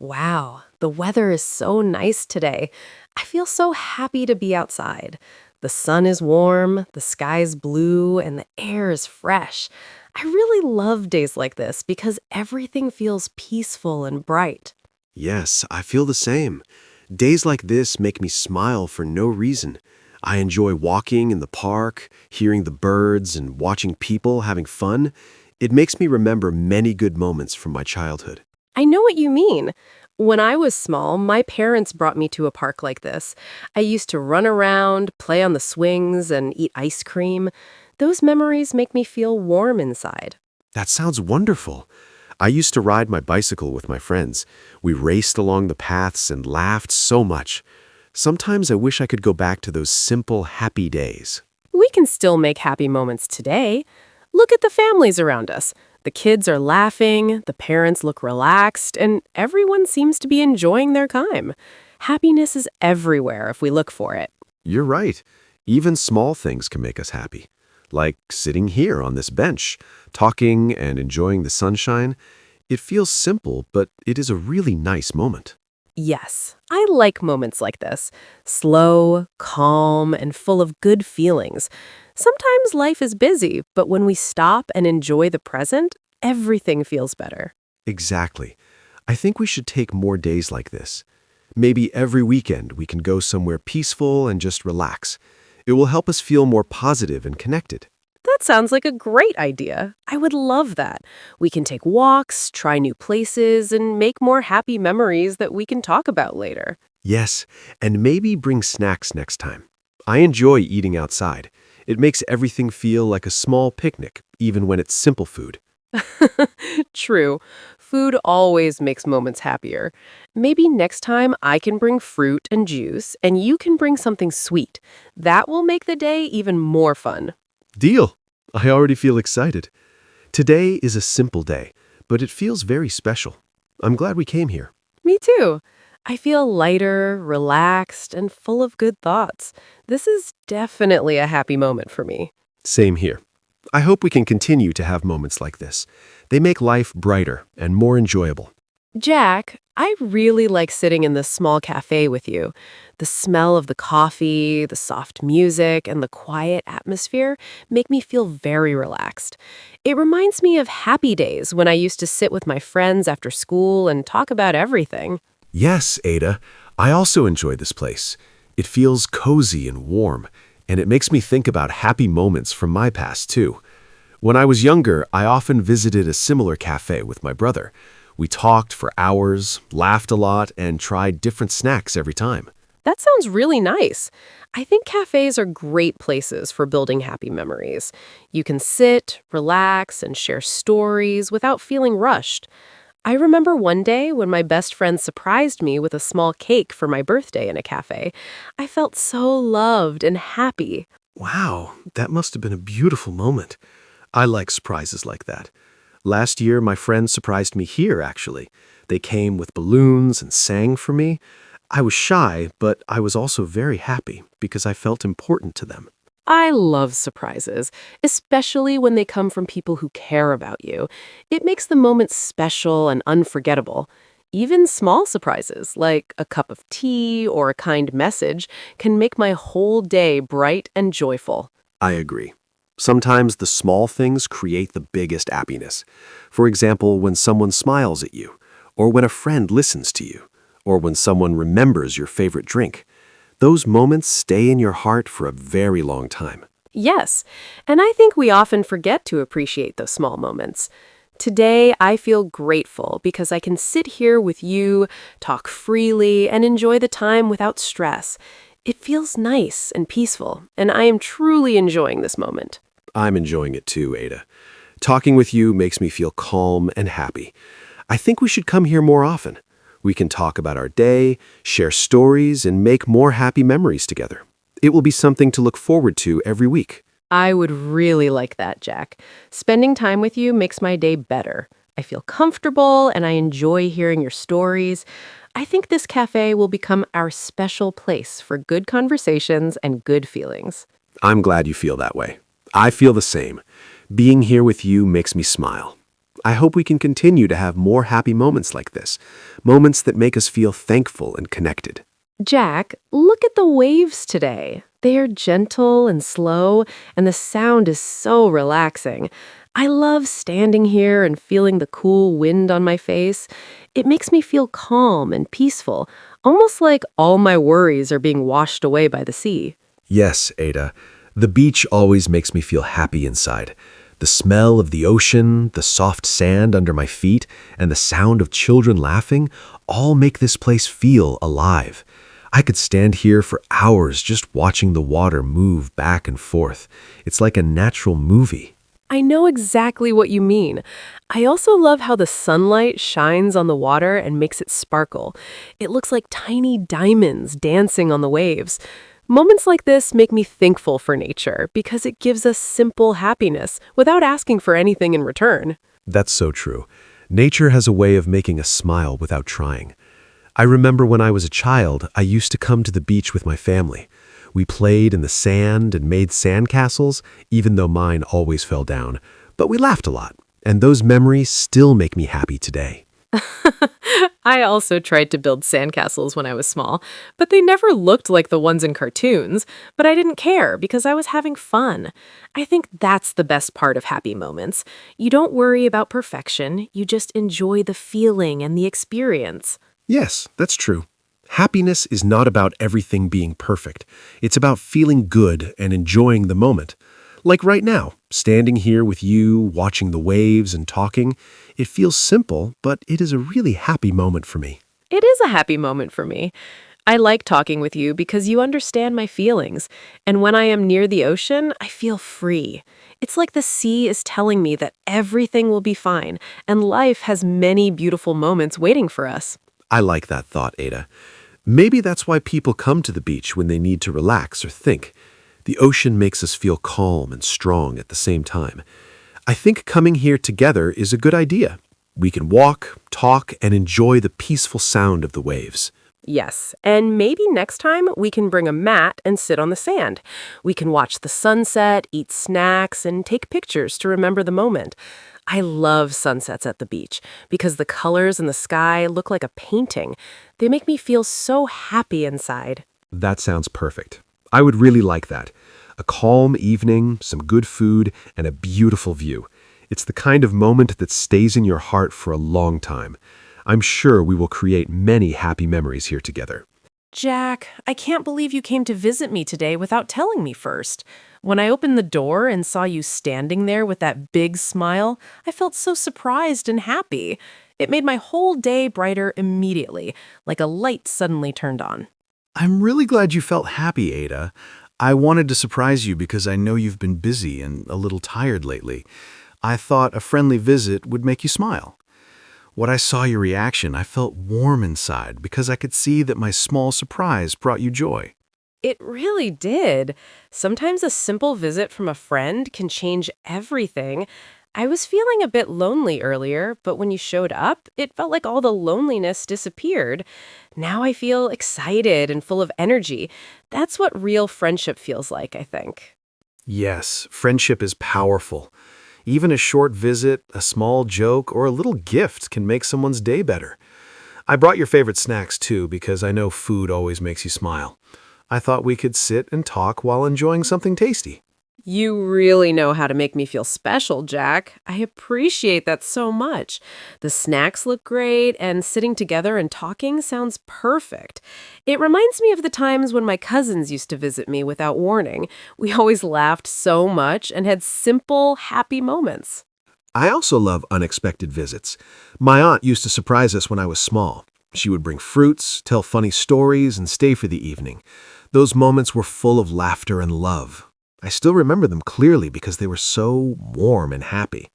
Wow, the weather is so nice today. I feel so happy to be outside. The sun is warm, the sky's blue, and the air is fresh. I really love days like this because everything feels peaceful and bright. Yes, I feel the same. Days like this make me smile for no reason. I enjoy walking in the park, hearing the birds, and watching people having fun. It makes me remember many good moments from my childhood. I know what you mean. When I was small, my parents brought me to a park like this. I used to run around, play on the swings, and eat ice cream. Those memories make me feel warm inside. That sounds wonderful. I used to ride my bicycle with my friends. We raced along the paths and laughed so much. Sometimes I wish I could go back to those simple, happy days. We can still make happy moments today. Look at the families around us. The kids are laughing, the parents look relaxed, and everyone seems to be enjoying their time. Happiness is everywhere if we look for it. You're right. Even small things can make us happy. Like sitting here on this bench, talking and enjoying the sunshine. It feels simple, but it is a really nice moment. Yes, I like moments like this. Slow, calm, and full of good feelings. Sometimes life is busy, but when we stop and enjoy the present, everything feels better. Exactly. I think we should take more days like this. Maybe every weekend we can go somewhere peaceful and just relax. It will help us feel more positive and connected. That sounds like a great idea. I would love that. We can take walks, try new places, and make more happy memories that we can talk about later. Yes, and maybe bring snacks next time. I enjoy eating outside. It makes everything feel like a small picnic, even when it's simple food. True. Food always makes moments happier. Maybe next time I can bring fruit and juice, and you can bring something sweet. That will make the day even more fun. Deal! I already feel excited. Today is a simple day, but it feels very special. I'm glad we came here. Me too. I feel lighter, relaxed, and full of good thoughts. This is definitely a happy moment for me. Same here. I hope we can continue to have moments like this. They make life brighter and more enjoyable. Jack, I really like sitting in this small cafe with you. The smell of the coffee, the soft music, and the quiet atmosphere make me feel very relaxed. It reminds me of happy days when I used to sit with my friends after school and talk about everything. Yes, Ada, I also enjoy this place. It feels cozy and warm, and it makes me think about happy moments from my past, too. When I was younger, I often visited a similar cafe with my brother. We talked for hours, laughed a lot, and tried different snacks every time. That sounds really nice. I think cafes are great places for building happy memories. You can sit, relax, and share stories without feeling rushed. I remember one day when my best friend surprised me with a small cake for my birthday in a cafe. I felt so loved and happy. Wow, that must have been a beautiful moment. I like surprises like that. Last year, my friends surprised me here, actually. They came with balloons and sang for me. I was shy, but I was also very happy because I felt important to them. I love surprises, especially when they come from people who care about you. It makes the moment special and unforgettable. Even small surprises, like a cup of tea or a kind message, can make my whole day bright and joyful. I agree. Sometimes the small things create the biggest happiness. For example, when someone smiles at you, or when a friend listens to you, or when someone remembers your favorite drink. Those moments stay in your heart for a very long time. Yes, and I think we often forget to appreciate those small moments. Today, I feel grateful because I can sit here with you, talk freely, and enjoy the time without stress. It feels nice and peaceful, and I am truly enjoying this moment. I'm enjoying it too, Ada. Talking with you makes me feel calm and happy. I think we should come here more often. We can talk about our day, share stories, and make more happy memories together. It will be something to look forward to every week. I would really like that, Jack. Spending time with you makes my day better. I feel comfortable and I enjoy hearing your stories. I think this cafe will become our special place for good conversations and good feelings. I'm glad you feel that way. I feel the same. Being here with you makes me smile. I hope we can continue to have more happy moments like this, moments that make us feel thankful and connected. Jack, look at the waves today. They are gentle and slow, and the sound is so relaxing. I love standing here and feeling the cool wind on my face. It makes me feel calm and peaceful, almost like all my worries are being washed away by the sea. Yes, Ada. The beach always makes me feel happy inside. The smell of the ocean, the soft sand under my feet, and the sound of children laughing all make this place feel alive. I could stand here for hours just watching the water move back and forth. It's like a natural movie. I know exactly what you mean. I also love how the sunlight shines on the water and makes it sparkle. It looks like tiny diamonds dancing on the waves. Moments like this make me thankful for nature because it gives us simple happiness without asking for anything in return. That's so true. Nature has a way of making us smile without trying. I remember when I was a child, I used to come to the beach with my family. We played in the sand and made sandcastles, even though mine always fell down. But we laughed a lot, and those memories still make me happy today. I also tried to build sandcastles when I was small, but they never looked like the ones in cartoons. But I didn't care because I was having fun. I think that's the best part of happy moments. You don't worry about perfection, you just enjoy the feeling and the experience. Yes, that's true. Happiness is not about everything being perfect. It's about feeling good and enjoying the moment. Like right now, standing here with you, watching the waves and talking. It feels simple, but it is a really happy moment for me. It is a happy moment for me. I like talking with you because you understand my feelings. And when I am near the ocean, I feel free. It's like the sea is telling me that everything will be fine and life has many beautiful moments waiting for us. I like that thought, Ada. Maybe that's why people come to the beach when they need to relax or think. The ocean makes us feel calm and strong at the same time. I think coming here together is a good idea. We can walk, talk, and enjoy the peaceful sound of the waves. Yes, and maybe next time we can bring a mat and sit on the sand. We can watch the sunset, eat snacks, and take pictures to remember the moment. I love sunsets at the beach because the colors in the sky look like a painting. They make me feel so happy inside. That sounds perfect. I would really like that. A calm evening, some good food, and a beautiful view. It's the kind of moment that stays in your heart for a long time. I'm sure we will create many happy memories here together. Jack, I can't believe you came to visit me today without telling me first. When I opened the door and saw you standing there with that big smile, I felt so surprised and happy. It made my whole day brighter immediately, like a light suddenly turned on. I'm really glad you felt happy, Ada. I wanted to surprise you because I know you've been busy and a little tired lately. I thought a friendly visit would make you smile. When I saw your reaction, I felt warm inside because I could see that my small surprise brought you joy. It really did. Sometimes a simple visit from a friend can change everything. I was feeling a bit lonely earlier, but when you showed up, it felt like all the loneliness disappeared. Now I feel excited and full of energy. That's what real friendship feels like, I think. Yes, friendship is powerful. Even a short visit, a small joke, or a little gift can make someone's day better. I brought your favorite snacks too because I know food always makes you smile. I thought we could sit and talk while enjoying something tasty. You really know how to make me feel special, Jack. I appreciate that so much. The snacks look great, and sitting together and talking sounds perfect. It reminds me of the times when my cousins used to visit me without warning. We always laughed so much and had simple, happy moments. I also love unexpected visits. My aunt used to surprise us when I was small. She would bring fruits, tell funny stories, and stay for the evening. Those moments were full of laughter and love. I still remember them clearly because they were so warm and happy.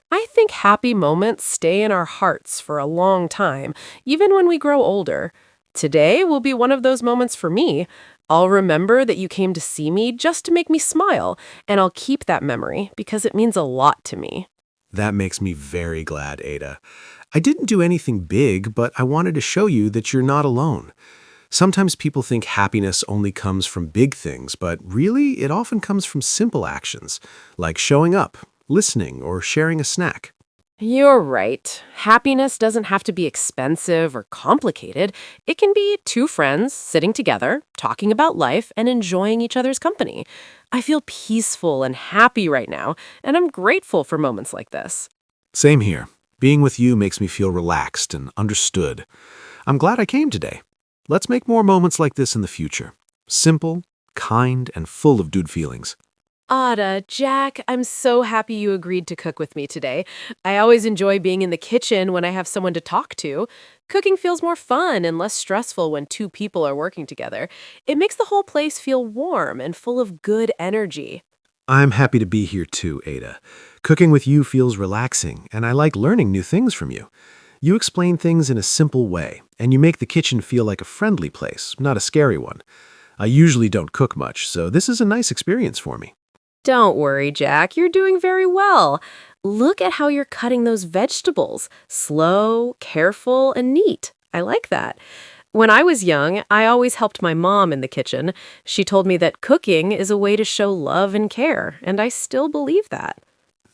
I think happy moments stay in our hearts for a long time, even when we grow older. Today will be one of those moments for me. I'll remember that you came to see me just to make me smile, and I'll keep that memory because it means a lot to me. That makes me very glad, Ada. I didn't do anything big, but I wanted to show you that you're not alone. Sometimes people think happiness only comes from big things, but really it often comes from simple actions, like showing up, listening, or sharing a snack. You're right. Happiness doesn't have to be expensive or complicated. It can be two friends sitting together, talking about life, and enjoying each other's company. I feel peaceful and happy right now, and I'm grateful for moments like this. Same here. Being with you makes me feel relaxed and understood. I'm glad I came today. Let's make more moments like this in the future. Simple, kind, and full of good feelings. Ada, Jack, I'm so happy you agreed to cook with me today. I always enjoy being in the kitchen when I have someone to talk to. Cooking feels more fun and less stressful when two people are working together. It makes the whole place feel warm and full of good energy. I'm happy to be here too, Ada. Cooking with you feels relaxing, and I like learning new things from you. You explain things in a simple way, and you make the kitchen feel like a friendly place, not a scary one. I usually don't cook much, so this is a nice experience for me. Don't worry, Jack, you're doing very well. Look at how you're cutting those vegetables. Slow, careful, and neat. I like that. When I was young, I always helped my mom in the kitchen. She told me that cooking is a way to show love and care, and I still believe that.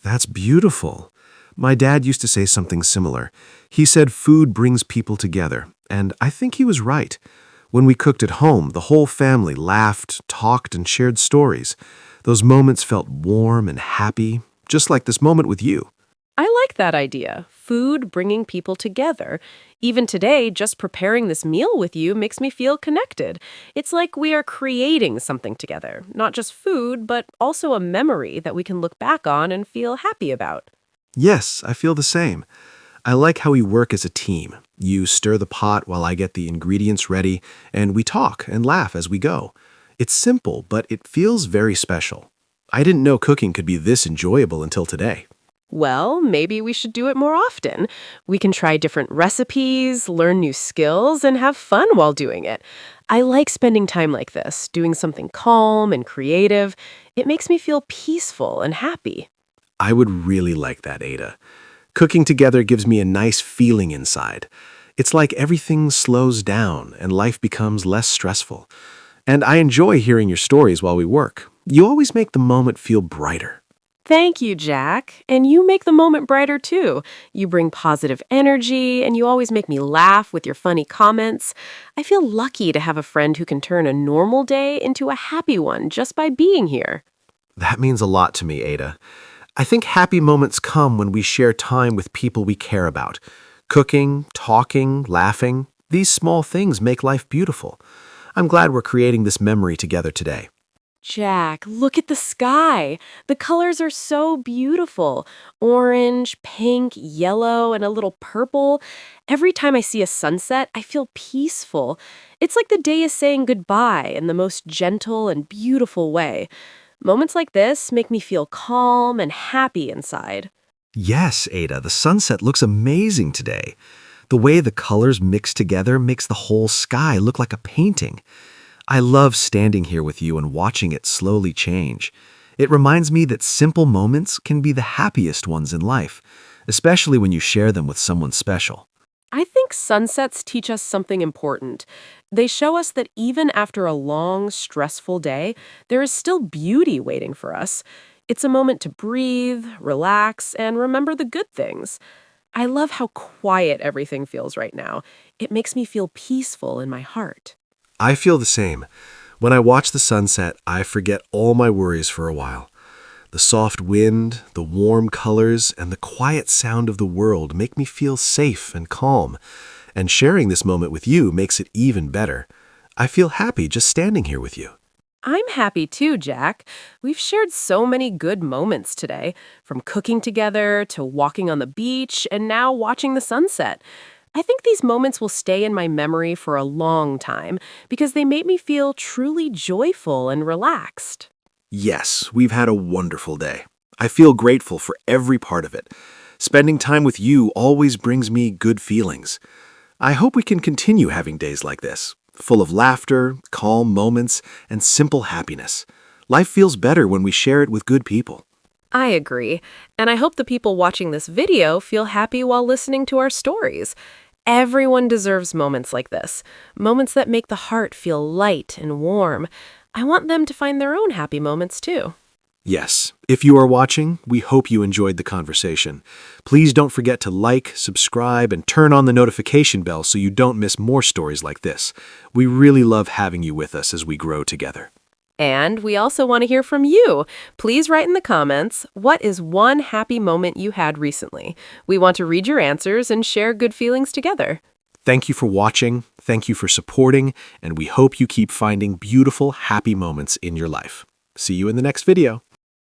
That's beautiful. My dad used to say something similar. He said food brings people together, and I think he was right. When we cooked at home, the whole family laughed, talked, and shared stories. Those moments felt warm and happy, just like this moment with you. I like that idea. Food bringing people together. Even today, just preparing this meal with you makes me feel connected. It's like we are creating something together. Not just food, but also a memory that we can look back on and feel happy about. Yes, I feel the same. I like how we work as a team. You stir the pot while I get the ingredients ready, and we talk and laugh as we go. It's simple, but it feels very special. I didn't know cooking could be this enjoyable until today. Well, maybe we should do it more often. We can try different recipes, learn new skills, and have fun while doing it. I like spending time like this, doing something calm and creative. It makes me feel peaceful and happy. I would really like that, Ada. Cooking together gives me a nice feeling inside. It's like everything slows down and life becomes less stressful. And I enjoy hearing your stories while we work. You always make the moment feel brighter. Thank you, Jack. And you make the moment brighter too. You bring positive energy, and you always make me laugh with your funny comments. I feel lucky to have a friend who can turn a normal day into a happy one just by being here. That means a lot to me, Ada. I think happy moments come when we share time with people we care about. Cooking, talking, laughing, these small things make life beautiful. I'm glad we're creating this memory together today. Jack, look at the sky. The colors are so beautiful. Orange, pink, yellow, and a little purple. Every time I see a sunset, I feel peaceful. It's like the day is saying goodbye in the most gentle and beautiful way. Moments like this make me feel calm and happy inside. Yes, Ada, the sunset looks amazing today. The way the colors mix together makes the whole sky look like a painting. I love standing here with you and watching it slowly change. It reminds me that simple moments can be the happiest ones in life, especially when you share them with someone special. I think sunsets teach us something important. They show us that even after a long, stressful day, there is still beauty waiting for us. It's a moment to breathe, relax, and remember the good things. I love how quiet everything feels right now. It makes me feel peaceful in my heart. I feel the same. When I watch the sunset, I forget all my worries for a while. The soft wind, the warm colors, and the quiet sound of the world make me feel safe and calm. And sharing this moment with you makes it even better. I feel happy just standing here with you. I'm happy too, Jack. We've shared so many good moments today, from cooking together to walking on the beach and now watching the sunset. I think these moments will stay in my memory for a long time because they made me feel truly joyful and relaxed. Yes, we've had a wonderful day. I feel grateful for every part of it. Spending time with you always brings me good feelings. I hope we can continue having days like this, full of laughter, calm moments, and simple happiness. Life feels better when we share it with good people. I agree, and I hope the people watching this video feel happy while listening to our stories. Everyone deserves moments like this, moments that make the heart feel light and warm. I want them to find their own happy moments too. Yes, if you are watching, we hope you enjoyed the conversation. Please don't forget to like, subscribe, and turn on the notification bell so you don't miss more stories like this. We really love having you with us as we grow together. And we also want to hear from you. Please write in the comments, what is one happy moment you had recently? We want to read your answers and share good feelings together. Thank you for watching, thank you for supporting, and we hope you keep finding beautiful, happy moments in your life. See you in the next video.